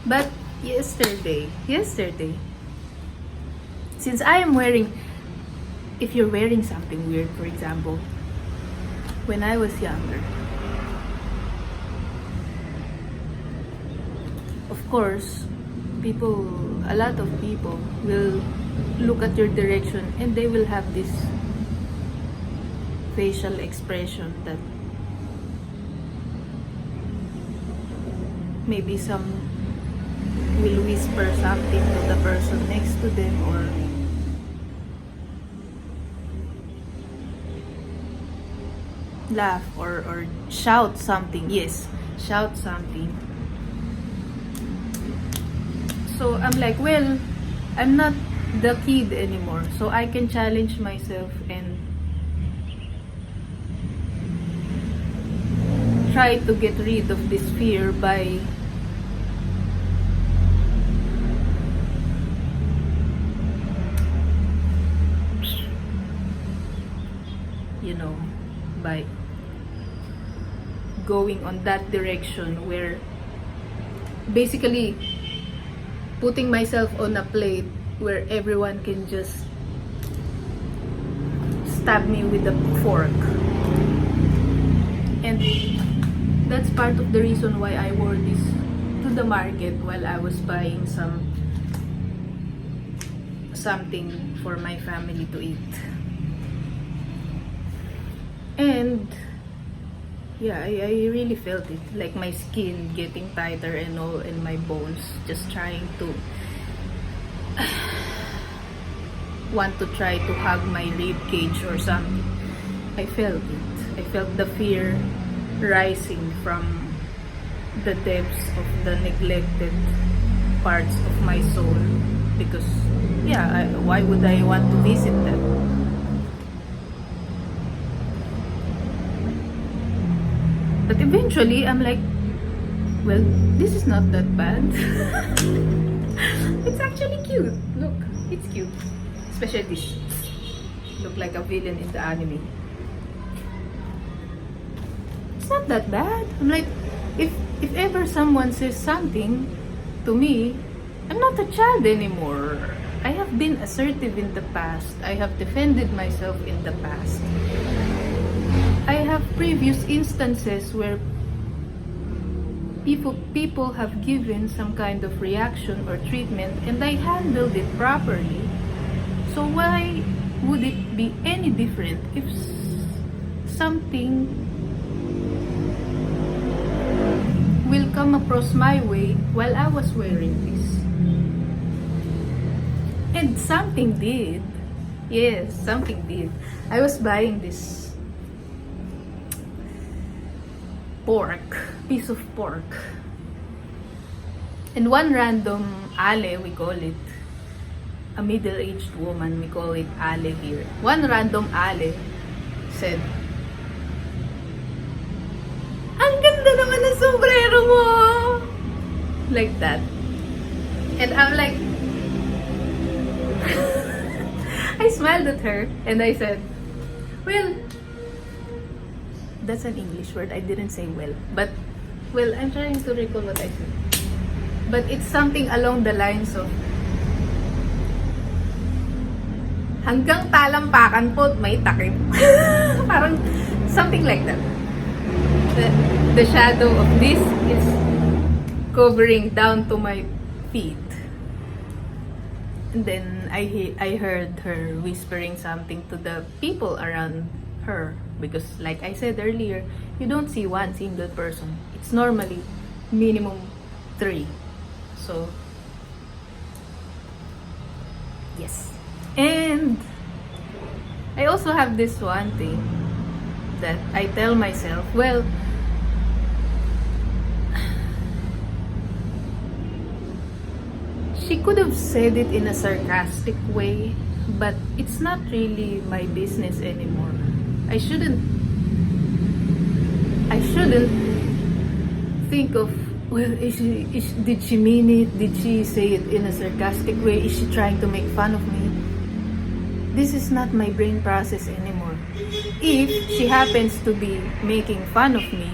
But yesterday, since I am wearing, if you're wearing something weird, for example, when I was younger, of course, a lot of people will look at your direction and they will have this facial expression that maybe some will whisper something to the person next to them, or laugh, or shout something. Yes, shout something. So I'm like, well, I'm not the kid anymore, so I can challenge myself and try to get rid of this fear by you know by going on that direction, where basically putting myself on a plate where everyone can just stab me with a fork. And that's part of the reason why I wore this to the market while I was buying something for my family to eat. And yeah, I really felt it, like my skin getting tighter and all, and my bones just trying to want to try to hug my rib cage or something. I felt it. I felt the fear rising from the depths of the neglected parts of my soul, because yeah, why would I want to visit them? But eventually, I'm like, well, this is not that bad. It's actually cute. Look, it's cute. Especially this. Look like a villain in the anime. It's not that bad. I'm like, if ever someone says something to me, I'm not a child anymore. I have been assertive in the past. I have defended myself in the past. I have previous instances where people have given some kind of reaction or treatment and I handled it properly. So why would it be any different if something will come across my way while I was wearing this? And something did. Yes, something did. I was buying this piece of pork, and one random ale, we call it, a middle-aged woman, we call it ale here, one random ale said, "Ang ganda naman ng sombrero mo!" Like that. And I'm like, I smiled at her and I said, well, that's an English word. I didn't say well. But, well, I'm trying to recall what I said. But it's something along the lines of, hanggang talampakan po may takip. Parang something like that. The shadow of this is covering down to my feet. And then I heard her whispering something to the people around her, because like I said earlier, you don't see one single person. It's normally minimum 3. So yes. And I also have this one thing that I tell myself, well, she could have said it in a sarcastic way, but it's not really my business anymore. I shouldn't think of, well, did she mean it? Did she say it in a sarcastic way? Is she trying to make fun of me? This is not my brain process anymore. If she happens to be making fun of me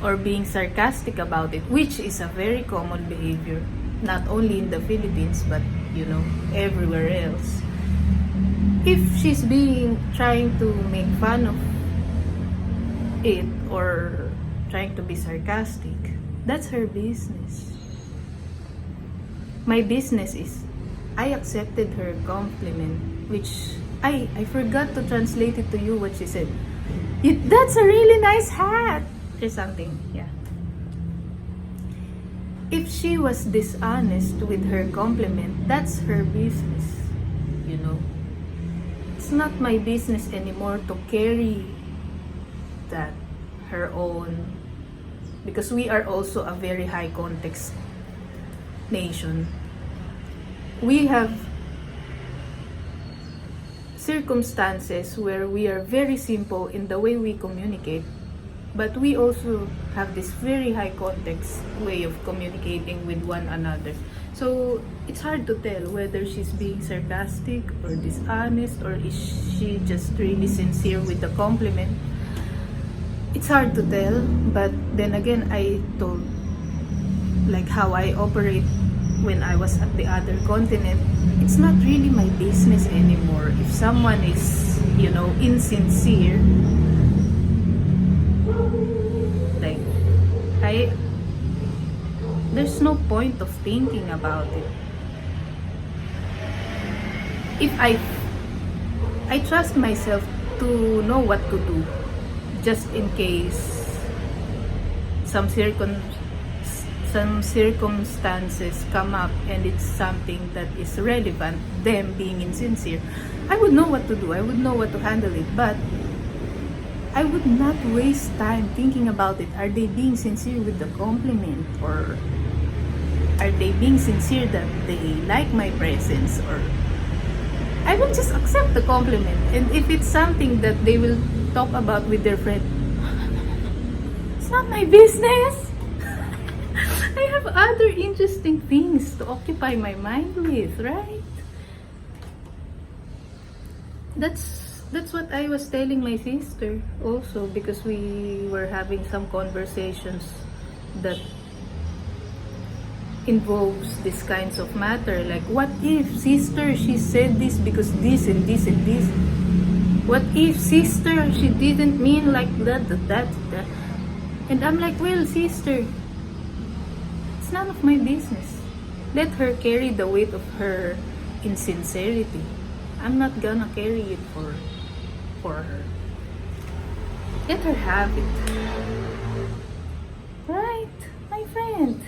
or being sarcastic about it, which is a very common behavior, not only in the Philippines but everywhere else. If she's being trying to make fun of it or trying to be sarcastic, that's her business. My business is I accepted her compliment, which I forgot to translate it to you what she said. That's a really nice hat or something. Yeah. If she was dishonest with her compliment, that's her business. It's not my business anymore to carry that her own, because we are also a very high context nation. We have circumstances where we are very simple in the way we communicate, but we also have this very high context way of communicating with one another. So it's hard to tell whether she's being sarcastic or dishonest, or is she just really sincere with the compliment. It's hard to tell, but then again, I told like how I operate when I was at the other continent. It's not really my business anymore. If someone is, insincere, like there's no point of thinking about it. If I trust myself to know what to do, just in case some circumstances come up and it's something that is relevant, them being insincere, I would know what to do. I would know what to handle it. But I would not waste time thinking about it. Are they being sincere with the compliment, or are they being sincere that they like my presence? Or I will just accept the compliment. And if it's something that they will talk about with their friend, it's not my business. I have other interesting things to occupy my mind with, right? That's what I was telling my sister also, because we were having some conversations that involves these kinds of matter. Like, what if, sister, she said this because this and this and this? What if, sister, she didn't mean like that. And I'm like, well, sister, it's none of my business. Let her carry the weight of her insincerity. I'm not gonna carry it for her. Let her have it. Right, my friend?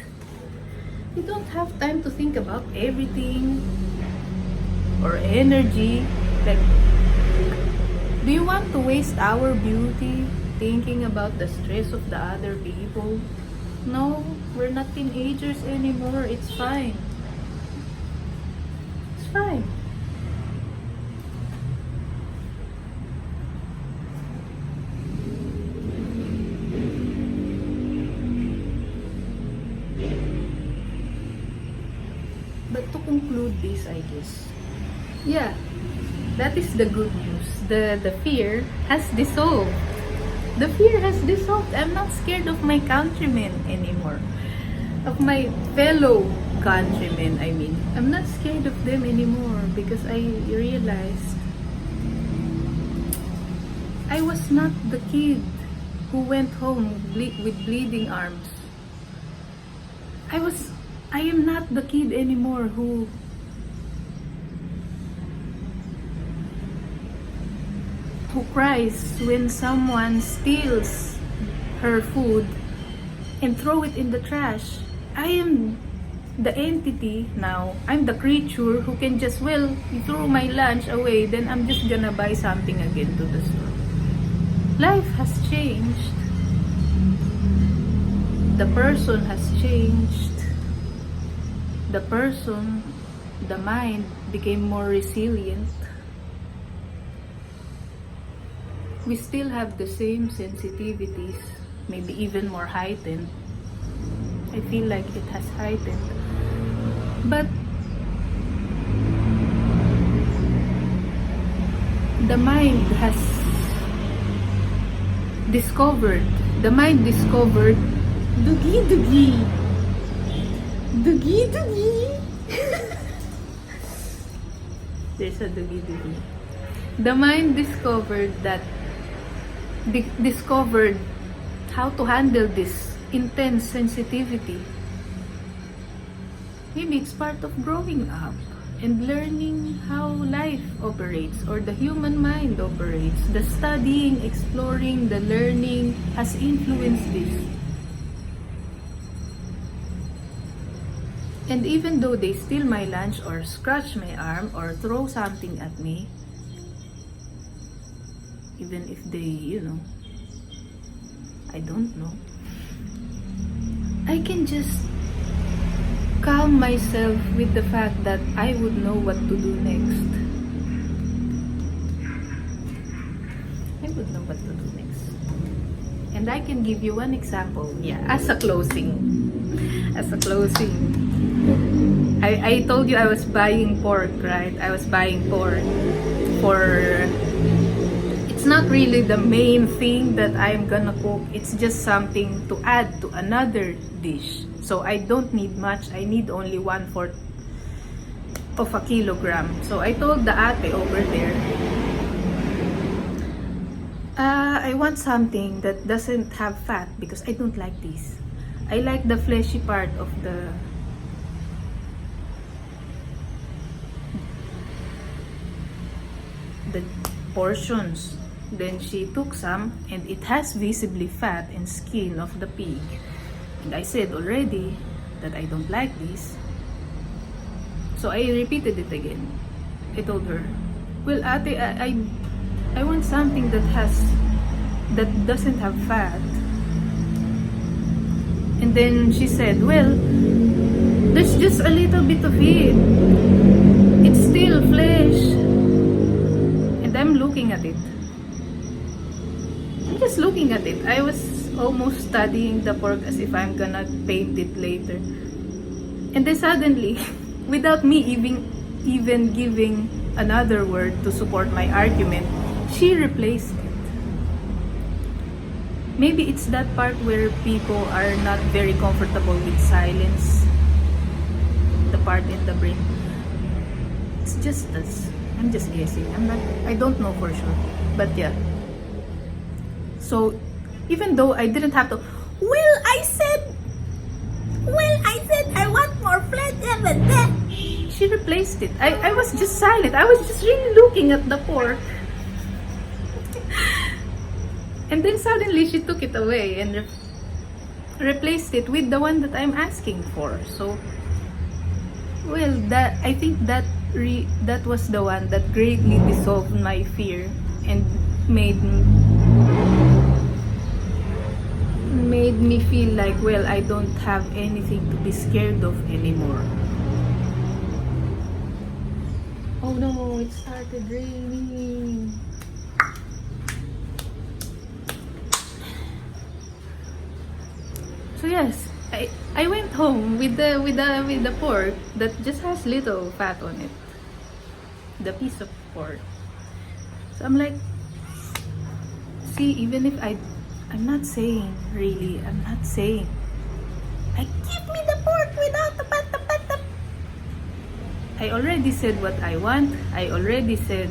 You don't have time to think about everything or energy. Like, do you want to waste our beauty thinking about the stress of the other people? No, we're not teenagers anymore. It's fine. It's fine. But to conclude this, I guess, yeah, that is the good news. The fear has dissolved. The fear has dissolved. I'm not scared of my countrymen anymore. Of my fellow countrymen, I mean. I'm not scared of them anymore, because I realized I was not the kid who went home with bleeding arms. I am not the kid anymore who cries when someone steals her food and throw it in the trash. I am the entity now. I'm the creature who can just, well, you throw my lunch away, then I'm just gonna buy something again to the store. Life has changed. The person has changed. The mind became more resilient. We still have the same sensitivities, maybe even more heightened. I feel like it has heightened. But the mind discovered Dugi dugi. There's a dugi dugi. The mind discovered how to handle this intense sensitivity. Maybe it's part of growing up and learning how life operates or the human mind operates. The studying, exploring, the learning has influenced this. And even though they steal my lunch or scratch my arm or throw something at me, even if they, I don't know, I can just calm myself with the fact that I would know what to do next. I would know what to do next. And I can give you one example. Yeah, as a closing. I told you I was buying pork, right? I was buying pork for... It's not really the main thing that I'm gonna cook. It's just something to add to another dish. So I don't need much. I need only 1/4 of a kilogram. So I told the ate over there, I want something that doesn't have fat because I don't like this. I like the fleshy part of the portions. Then she took some and it has visibly fat and skin of the pig. And I said already that I don't like this. So I repeated it again. I told her, well, ate, I want something that doesn't have fat. And then she said, well, there's just a little bit of it. It's still flesh. And I'm looking at it. I'm just looking at it. I was almost studying the pork as if I'm gonna paint it later. And then suddenly, without me even giving another word to support my argument, she replaced it. Maybe it's that part where people are not very comfortable with silence. The part in the brain. It's just us. I'm just guessing. I don't know for sure. But yeah. So, even though I didn't have to, I said I want more flesh than that. She replaced it. I was just silent. I was just really looking at the pork. And then suddenly she took it away and replaced it with the one that I'm asking for. So, I think that was the one that greatly dissolved my fear and made me feel like, I don't have anything to be scared of anymore. Oh no, it started raining. So yes, I went home with the pork that just has little fat on it. The piece of pork. So I'm like, see, even if I'm not saying, I give me the pork without the fat. I already said what I want. I already said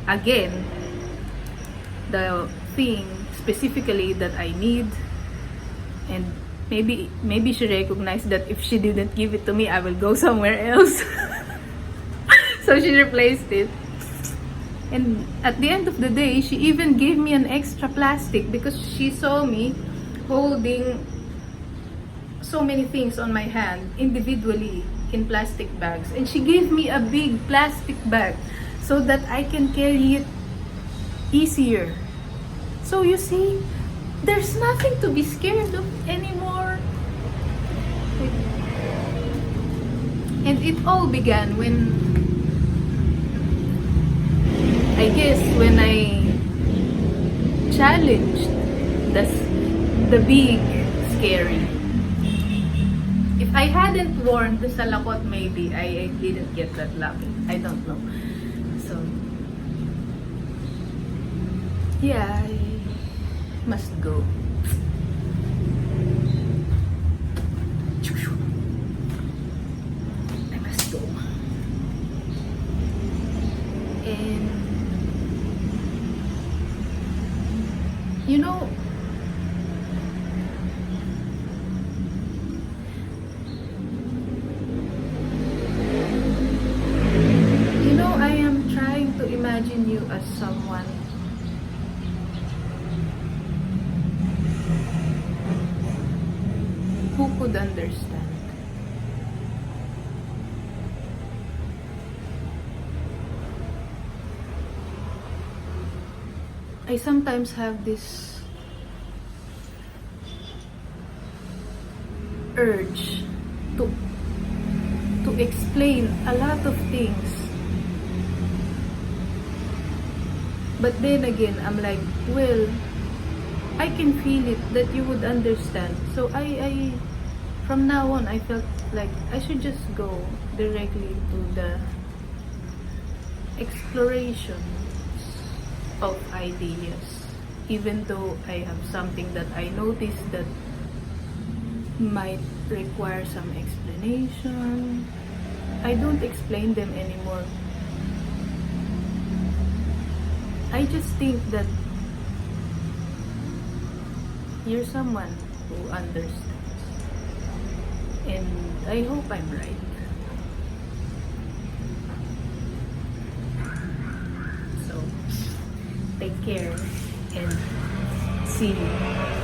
again the thing specifically that I need. And maybe she recognized that if she didn't give it to me, I will go somewhere else. So she replaced it. And at the end of the day, she even gave me an extra plastic because she saw me holding so many things on my hand individually in plastic bags. And she gave me a big plastic bag so that I can carry it easier. So you see, there's nothing to be scared of anymore. And it all began when I challenged the big scary. If I hadn't worn the salakot, maybe I didn't get that lucky. I don't know. So yeah, I must go. You know, I am trying to imagine you as someone who could understand. I sometimes have this urge to explain a lot of things. But then again, I'm like, well, I can feel it that you would understand. So I from now on, I felt like I should just go directly to the exploration of ideas. Even though I have something that I noticed that might require some explanation, I don't explain them anymore. I just think that you're someone who understands. And I hope I'm right. So, take care and see you.